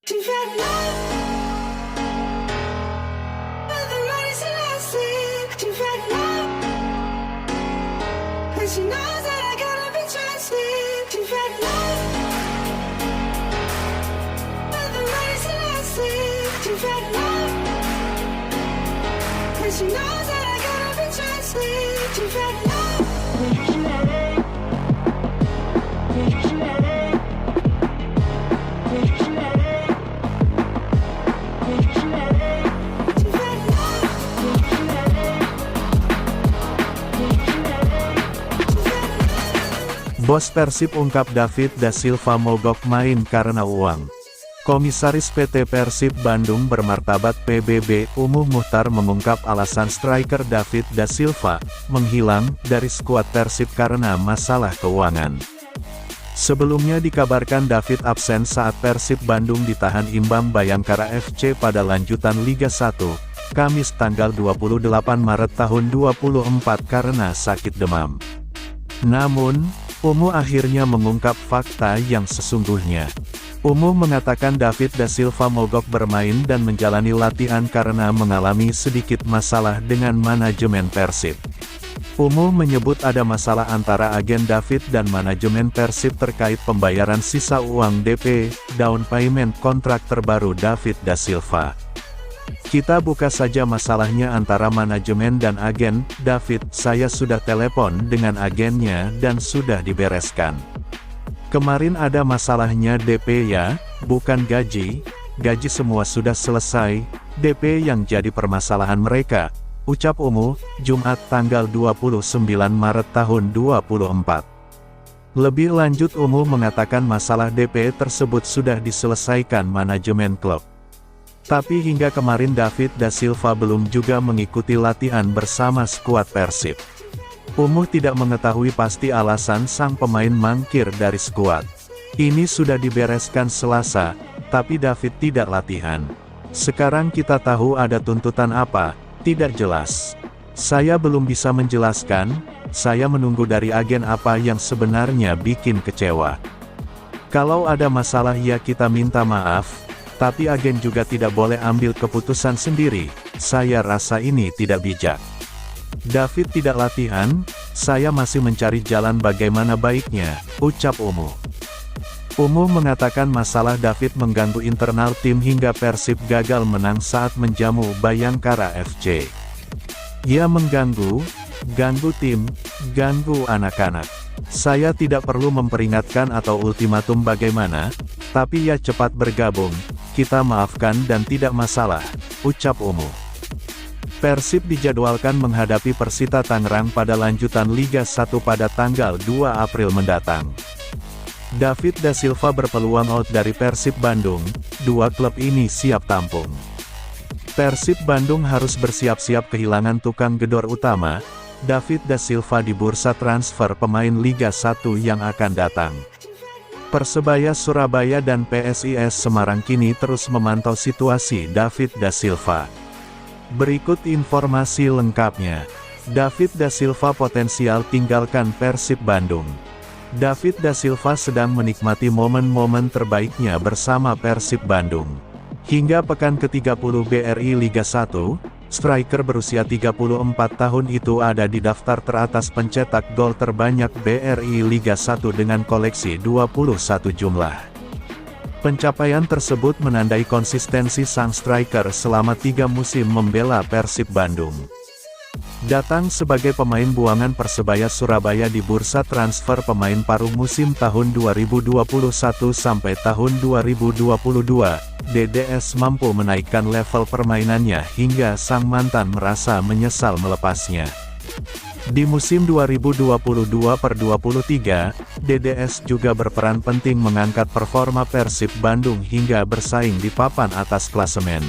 You've had love, but the money's elastic. You've had love, and she knows that I gotta be trusted. You've had love, but the money's elastic. You've had love, and she knows that I gotta be trusted. You've had love. Bos Persib ungkap David da Silva mogok main karena uang. Komisaris PT Persib Bandung bermartabat PBB Umuh Muhtar mengungkap alasan striker David da Silva menghilang dari skuad Persib karena masalah keuangan. Sebelumnya dikabarkan David absen saat Persib Bandung ditahan imbang Bayangkara FC pada lanjutan Liga 1, Kamis tanggal 28 Maret tahun 2024 karena sakit demam. Namun, Umuh akhirnya mengungkap fakta yang sesungguhnya. Umuh mengatakan David da Silva mogok bermain dan menjalani latihan karena mengalami sedikit masalah dengan manajemen Persib. Umuh menyebut ada masalah antara agen David dan manajemen Persib terkait pembayaran sisa uang DP, down payment kontrak terbaru David da Silva. Kita buka saja masalahnya antara manajemen dan agen, David, saya sudah telepon dengan agennya dan sudah dibereskan. Kemarin ada masalahnya DP ya, bukan gaji semua sudah selesai, DP yang jadi permasalahan mereka, ucap Umuh, Jumat tanggal 29 Maret tahun 2024. Lebih lanjut Umuh mengatakan masalah DP tersebut sudah diselesaikan manajemen klub. Tapi hingga kemarin David da Silva belum juga mengikuti latihan bersama skuad Persib. Umuh tidak mengetahui pasti alasan sang pemain mangkir dari skuad. Ini sudah dibereskan Selasa, tapi David tidak latihan. Sekarang kita tahu ada tuntutan apa, tidak jelas. Saya belum bisa menjelaskan, saya menunggu dari agen apa yang sebenarnya bikin kecewa. Kalau ada masalah ya kita minta maaf. Tapi agen juga tidak boleh ambil keputusan sendiri, saya rasa ini tidak bijak. David tidak latihan, saya masih mencari jalan bagaimana baiknya, ucap Umuh. Umuh mengatakan masalah David mengganggu internal tim hingga Persib gagal menang saat menjamu Bayangkara FC. Ia mengganggu, ganggu tim, ganggu anak-anak. Saya tidak perlu memperingatkan atau ultimatum bagaimana, tapi ya cepat bergabung, kita maafkan dan tidak masalah, ucap Umuh. Persib dijadwalkan menghadapi Persita Tangerang pada lanjutan Liga 1 pada tanggal 2 April mendatang. David da Silva berpeluang out dari Persib Bandung, dua klub ini siap tampung. Persib Bandung harus bersiap-siap kehilangan tukang gedor utama, David da Silva di bursa transfer pemain Liga 1 yang akan datang. Persebaya Surabaya dan PSIS Semarang kini terus memantau situasi David da Silva. Berikut informasi lengkapnya. David da Silva potensial tinggalkan Persib Bandung. David da Silva sedang menikmati momen-momen terbaiknya bersama Persib Bandung. Hingga pekan ke-30 BRI Liga 1, striker berusia 34 tahun itu ada di daftar teratas pencetak gol terbanyak BRI Liga 1 dengan koleksi 21 jumlah. Pencapaian tersebut menandai konsistensi sang striker selama 3 musim membela Persib Bandung. Datang sebagai pemain buangan Persebaya Surabaya di bursa transfer pemain paruh musim tahun 2021 sampai tahun 2022, DDS mampu menaikkan level permainannya hingga sang mantan merasa menyesal melepasnya. Di musim 2022/23, DDS juga berperan penting mengangkat performa Persib Bandung hingga bersaing di papan atas klasemen.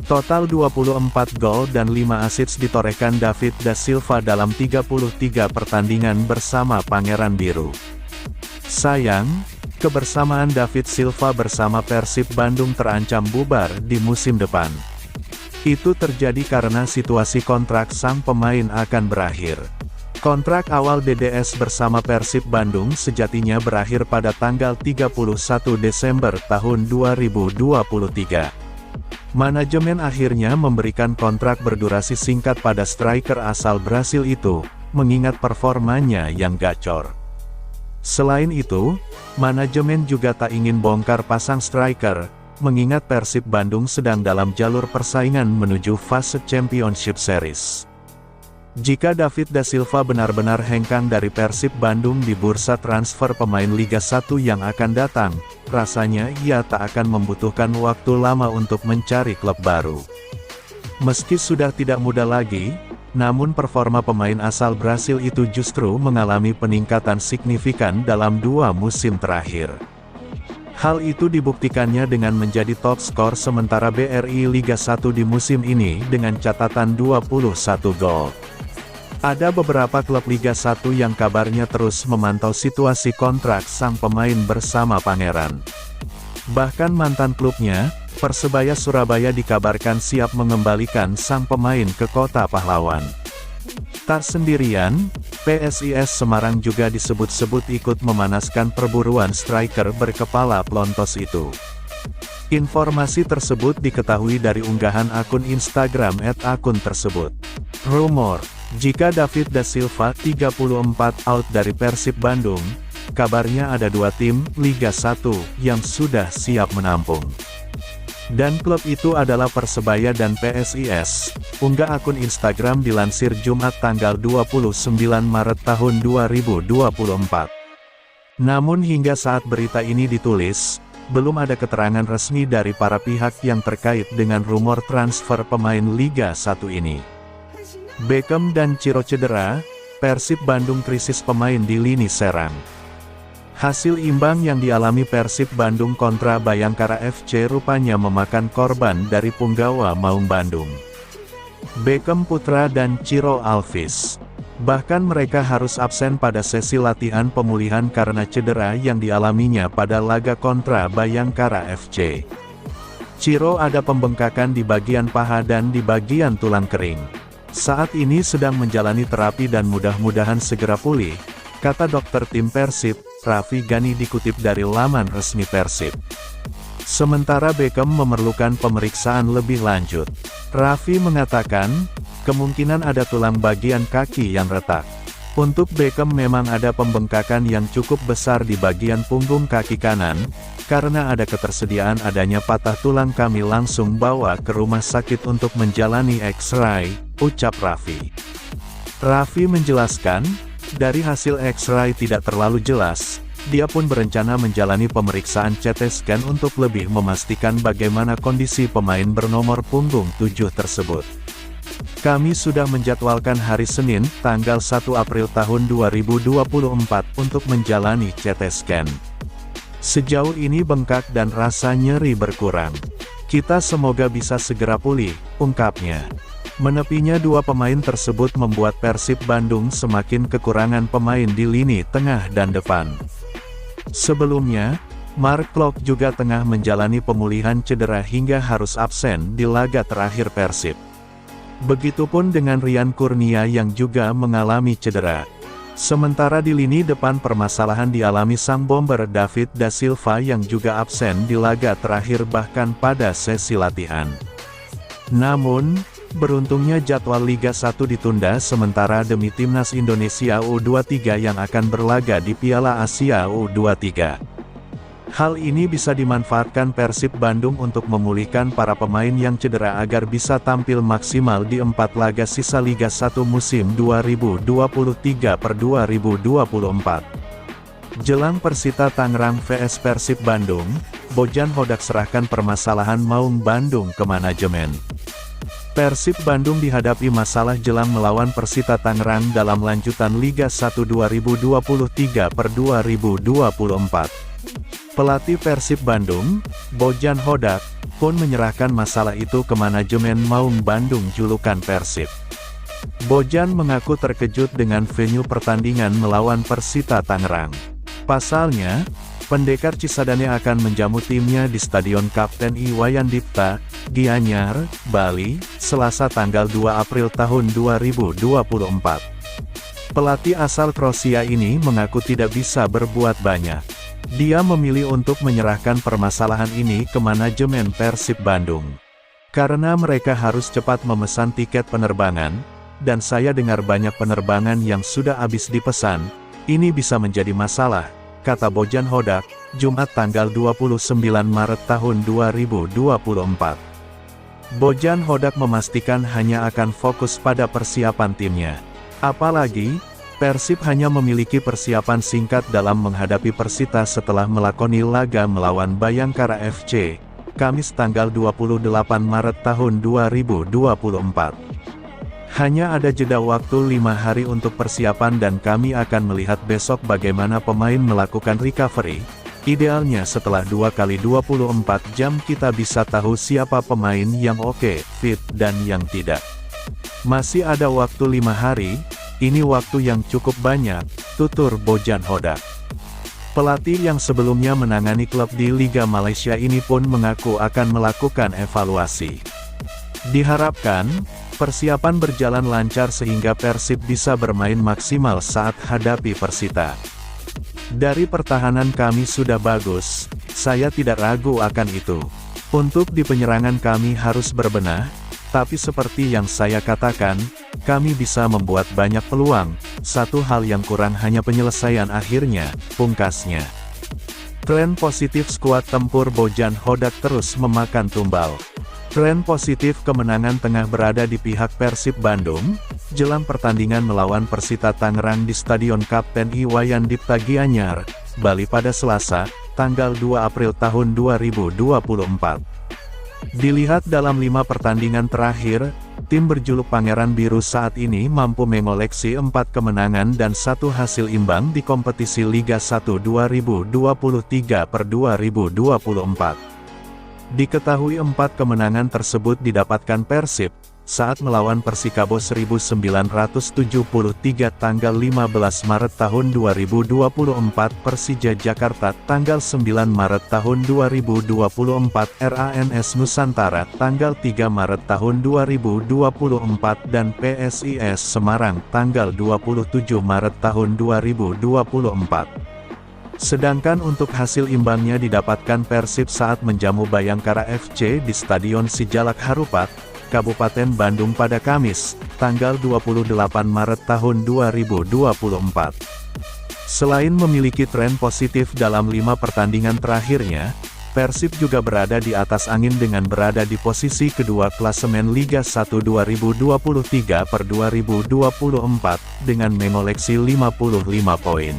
Total 24 gol dan 5 assist ditorehkan David da Silva dalam 33 pertandingan bersama Pangeran Biru. Sayang, kebersamaan David Silva bersama Persib Bandung terancam bubar di musim depan. Itu terjadi karena situasi kontrak sang pemain akan berakhir. Kontrak awal DDS bersama Persib Bandung sejatinya berakhir pada tanggal 31 Desember tahun 2023. Manajemen akhirnya memberikan kontrak berdurasi singkat pada striker asal Brasil itu, mengingat performanya yang gacor. Selain itu, manajemen juga tak ingin bongkar pasang striker, mengingat Persib Bandung sedang dalam jalur persaingan menuju fase Championship Series. Jika David da Silva benar-benar hengkang dari Persib Bandung di bursa transfer pemain Liga 1 yang akan datang, rasanya ia tak akan membutuhkan waktu lama untuk mencari klub baru. Meski sudah tidak muda lagi, namun performa pemain asal Brasil itu justru mengalami peningkatan signifikan dalam 2 musim terakhir. Hal itu dibuktikannya dengan menjadi top skor sementara BRI Liga 1 di musim ini dengan catatan 21 gol. Ada beberapa klub Liga 1 yang kabarnya terus memantau situasi kontrak sang pemain bersama Pangeran. Bahkan mantan klubnya, Persebaya Surabaya dikabarkan siap mengembalikan sang pemain ke kota pahlawan. Tak sendirian, PSIS Semarang juga disebut-sebut ikut memanaskan perburuan striker berkepala plontos itu. Informasi tersebut diketahui dari unggahan akun Instagram @akun tersebut. Rumor, jika David da Silva 34 out dari Persib Bandung, kabarnya ada 2 tim Liga 1 yang sudah siap menampung. Dan klub itu adalah Persebaya dan PSIS, unggah akun Instagram dilansir Jumat tanggal 29 Maret tahun 2024. Namun hingga saat berita ini ditulis, belum ada keterangan resmi dari para pihak yang terkait dengan rumor transfer pemain Liga 1 ini. Beckham dan Ciro cedera, Persib Bandung krisis pemain di lini serang. Hasil imbang yang dialami Persib Bandung kontra Bayangkara FC rupanya memakan korban dari punggawa Maung Bandung. Beckham Putra dan Ciro Alves. Bahkan mereka harus absen pada sesi latihan pemulihan karena cedera yang dialaminya pada laga kontra Bayangkara FC. Ciro ada pembengkakan di bagian paha dan di bagian tulang kering. Saat ini sedang menjalani terapi dan mudah-mudahan segera pulih, kata dokter tim Persib, Raffi Ghani dikutip dari laman resmi Persib. Sementara Beckham memerlukan pemeriksaan lebih lanjut. Raffi mengatakan, kemungkinan ada tulang bagian kaki yang retak. Untuk Beckham memang ada pembengkakan yang cukup besar di bagian punggung kaki kanan, karena ada ketersediaan adanya patah tulang kami langsung bawa ke rumah sakit untuk menjalani X-ray, ucap Raffi. Raffi menjelaskan, dari hasil X-ray tidak terlalu jelas, dia pun berencana menjalani pemeriksaan CT scan untuk lebih memastikan bagaimana kondisi pemain bernomor punggung 7 tersebut. Kami sudah menjadwalkan hari Senin, tanggal 1 April tahun 2024 untuk menjalani CT scan. Sejauh ini bengkak dan rasa nyeri berkurang. Kita semoga bisa segera pulih, ungkapnya. Menepinya 2 pemain tersebut membuat Persib Bandung semakin kekurangan pemain di lini tengah dan depan. Sebelumnya, Mark Klok juga tengah menjalani pemulihan cedera hingga harus absen di laga terakhir Persib. Begitupun dengan Rian Kurnia yang juga mengalami cedera. Sementara di lini depan permasalahan dialami sang bomber David da Silva yang juga absen di laga terakhir bahkan pada sesi latihan. Namun, beruntungnya jadwal Liga 1 ditunda sementara demi Timnas Indonesia U23 yang akan berlaga di Piala Asia U23. Hal ini bisa dimanfaatkan Persib Bandung untuk memulihkan para pemain yang cedera agar bisa tampil maksimal di 4 laga sisa Liga 1 musim 2023/2024. Jelang Persita Tangerang vs Persib Bandung, Bojan Hodak serahkan permasalahan Maung Bandung ke manajemen. Persib Bandung dihadapi masalah jelang melawan Persita Tangerang dalam lanjutan Liga 1 2023/2024. Pelatih Persib Bandung, Bojan Hodak, pun menyerahkan masalah itu ke manajemen Maung Bandung julukan Persib. Bojan mengaku terkejut dengan venue pertandingan melawan Persita Tangerang. Pasalnya, pendekar Cisadane akan menjamu timnya di Stadion Kapten Iwayan Dipta, Gianyar, Bali, Selasa tanggal 2 April tahun 2024. Pelatih asal Kroasia ini mengaku tidak bisa berbuat banyak. Dia memilih untuk menyerahkan permasalahan ini ke manajemen Persib Bandung. Karena mereka harus cepat memesan tiket penerbangan, dan saya dengar banyak penerbangan yang sudah habis dipesan, ini bisa menjadi masalah, kata Bojan Hodak, Jumat tanggal 29 Maret tahun 2024. Bojan Hodak memastikan hanya akan fokus pada persiapan timnya. Apalagi, Persib hanya memiliki persiapan singkat dalam menghadapi Persita setelah melakoni laga melawan Bayangkara FC, Kamis tanggal 28 Maret tahun 2024. Hanya ada jeda waktu 5 hari untuk persiapan dan kami akan melihat besok bagaimana pemain melakukan recovery. Idealnya setelah 2x24 jam kita bisa tahu siapa pemain yang oke, fit, dan yang tidak. Masih ada waktu 5 hari, ini waktu yang cukup banyak, tutur Bojan Hodak. Pelatih yang sebelumnya menangani klub di Liga Malaysia ini pun mengaku akan melakukan evaluasi. Diharapkan, persiapan berjalan lancar sehingga Persib bisa bermain maksimal saat hadapi Persita. Dari pertahanan kami sudah bagus, saya tidak ragu akan itu. Untuk di penyerangan kami harus berbenah, tapi seperti yang saya katakan, kami bisa membuat banyak peluang, satu hal yang kurang hanya penyelesaian akhirnya, pungkasnya. Tren positif skuad tempur Bojan Hodak terus memakan tumbal. Tren positif kemenangan tengah berada di pihak Persib Bandung, jelang pertandingan melawan Persita Tangerang di Stadion Kapten Iwayan Dipta Gianyar, Bali pada Selasa, tanggal 2 April tahun 2024. Dilihat dalam 5 pertandingan terakhir, tim berjuluk Pangeran Biru saat ini mampu mengoleksi 4 kemenangan dan 1 hasil imbang di kompetisi Liga 1 2023/2024. Diketahui 4 kemenangan tersebut didapatkan Persib, saat melawan Persikabo 1973 tanggal 15 Maret tahun 2024, Persija Jakarta tanggal 9 Maret tahun 2024, RANS Nusantara tanggal 3 Maret tahun 2024 dan PSIS Semarang tanggal 27 Maret tahun 2024. Sedangkan untuk hasil imbangnya didapatkan Persib saat menjamu Bayangkara FC di Stadion Sijalak Harupat, Kabupaten Bandung pada Kamis, tanggal 28 Maret tahun 2024. Selain memiliki tren positif dalam 5 pertandingan terakhirnya, Persib juga berada di atas angin dengan berada di posisi kedua klasemen Liga 1 2023/2024, dengan mengoleksi 55 poin.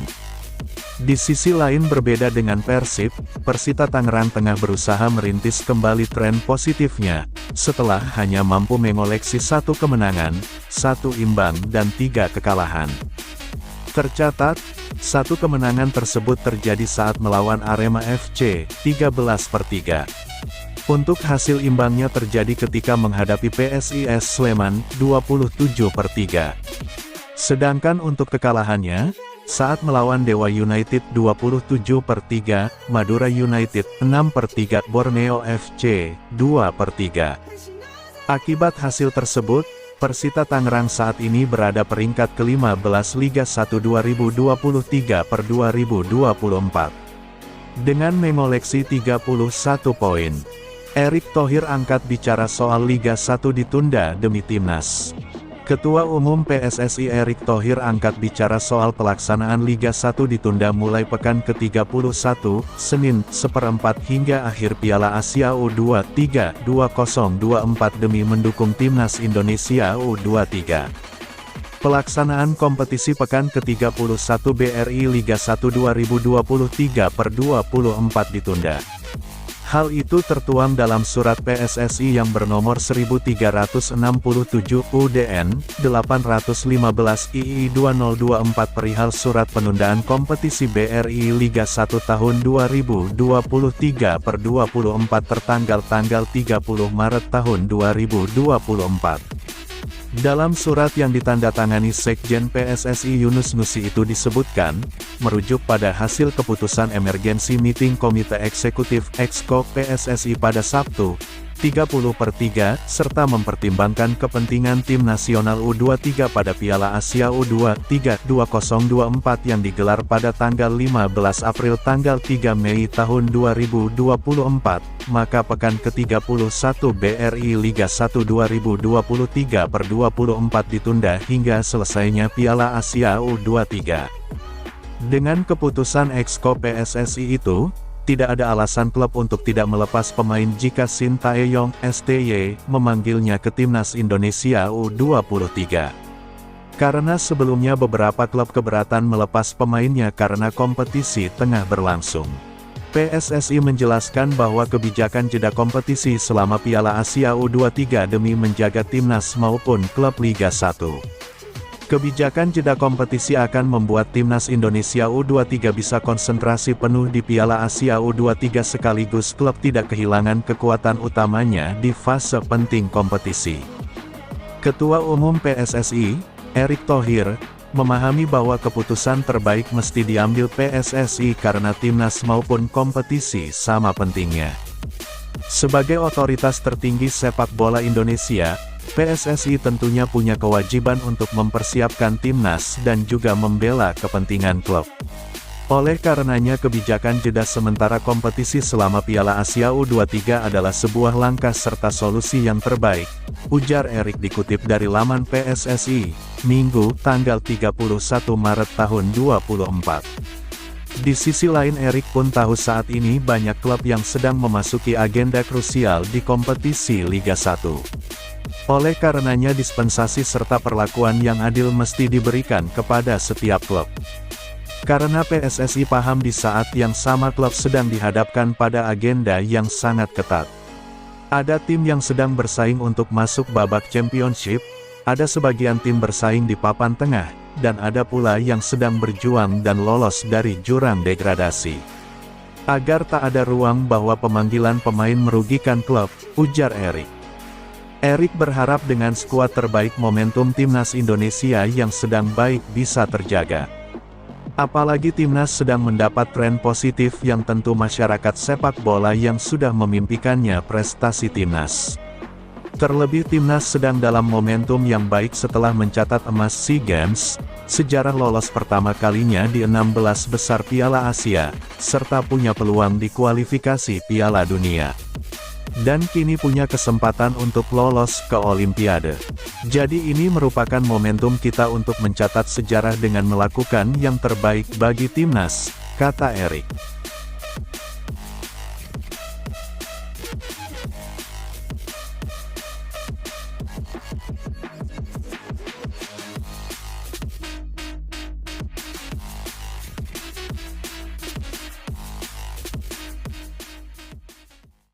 Di sisi lain berbeda dengan Persib, Persita Tangerang tengah berusaha merintis kembali tren positifnya, setelah hanya mampu mengoleksi 1 kemenangan, 1 imbang dan 3 kekalahan. Tercatat, 1 kemenangan tersebut terjadi saat melawan Arema FC, 13/3. Untuk hasil imbangnya terjadi ketika menghadapi PSIS Sleman, 27/3. Sedangkan untuk kekalahannya, saat melawan Dewa United 27/3, Madura United 6/3, Borneo FC 2/3. Akibat hasil tersebut, Persita Tangerang saat ini berada peringkat ke-15 Liga 1 2023/2024. Dengan mengoleksi 31 poin. Erick Thohir angkat bicara soal Liga 1 ditunda demi timnas. Ketua Umum PSSI Erick Thohir angkat bicara soal pelaksanaan Liga 1 ditunda mulai pekan ke-31, Senin, 1/4 hingga akhir Piala Asia U23 2024 demi mendukung Timnas Indonesia U23. Pelaksanaan kompetisi pekan ke-31 BRI Liga 1 2023/24 ditunda. Hal itu tertuang dalam surat PSSI yang bernomor 1367 UDN 815 II 2024 perihal surat penundaan kompetisi BRI Liga 1 tahun 2023/24 tertanggal tanggal 30 Maret tahun 2024. Dalam surat yang ditandatangani Sekjen PSSI Yunus Nusi itu disebutkan, merujuk pada hasil keputusan emergensi meeting Komite Eksekutif (Exco) PSSI pada Sabtu, 30/3, serta mempertimbangkan kepentingan tim nasional U23 pada Piala Asia U23 2024 yang digelar pada tanggal 15 April tanggal 3 Mei tahun 2024, maka pekan ke-31 BRI Liga 1 2023/24 ditunda hingga selesainya Piala Asia U23. Dengan keputusan Exco PSSI itu, tidak ada alasan klub untuk tidak melepas pemain jika Shin Tae-yong, STY, memanggilnya ke timnas Indonesia U23. Karena sebelumnya beberapa klub keberatan melepas pemainnya karena kompetisi tengah berlangsung. PSSI menjelaskan bahwa kebijakan jeda kompetisi selama Piala Asia U23 demi menjaga timnas maupun klub Liga 1. Kebijakan jeda kompetisi akan membuat timnas Indonesia U23 bisa konsentrasi penuh di Piala Asia U23 sekaligus klub tidak kehilangan kekuatan utamanya di fase penting kompetisi. Ketua Umum PSSI, Erick Thohir, memahami bahwa keputusan terbaik mesti diambil PSSI karena timnas maupun kompetisi sama pentingnya. Sebagai otoritas tertinggi sepak bola Indonesia, PSSI tentunya punya kewajiban untuk mempersiapkan timnas dan juga membela kepentingan klub. Oleh karenanya kebijakan jeda sementara kompetisi selama Piala Asia U23 adalah sebuah langkah serta solusi yang terbaik, ujar Erick dikutip dari laman PSSI, Minggu, tanggal 31 Maret tahun 2024. Di sisi lain Erick pun tahu saat ini banyak klub yang sedang memasuki agenda krusial di kompetisi Liga 1. Oleh karenanya dispensasi serta perlakuan yang adil mesti diberikan kepada setiap klub. Karena PSSI paham di saat yang sama klub sedang dihadapkan pada agenda yang sangat ketat. Ada tim yang sedang bersaing untuk masuk babak championship, ada sebagian tim bersaing di papan tengah, dan ada pula yang sedang berjuang dan lolos dari jurang degradasi. Agar tak ada ruang bahwa pemanggilan pemain merugikan klub, ujar Erick. Erick berharap dengan skuad terbaik momentum timnas Indonesia yang sedang baik bisa terjaga. Apalagi timnas sedang mendapat tren positif yang tentu masyarakat sepak bola yang sudah memimpikannya prestasi timnas. Terlebih timnas sedang dalam momentum yang baik setelah mencatat emas SEA Games, sejarah lolos pertama kalinya di 16 besar Piala Asia, serta punya peluang di kualifikasi Piala Dunia. Dan kini punya kesempatan untuk lolos ke Olimpiade. Jadi ini merupakan momentum kita untuk mencatat sejarah dengan melakukan yang terbaik bagi timnas, kata Erick.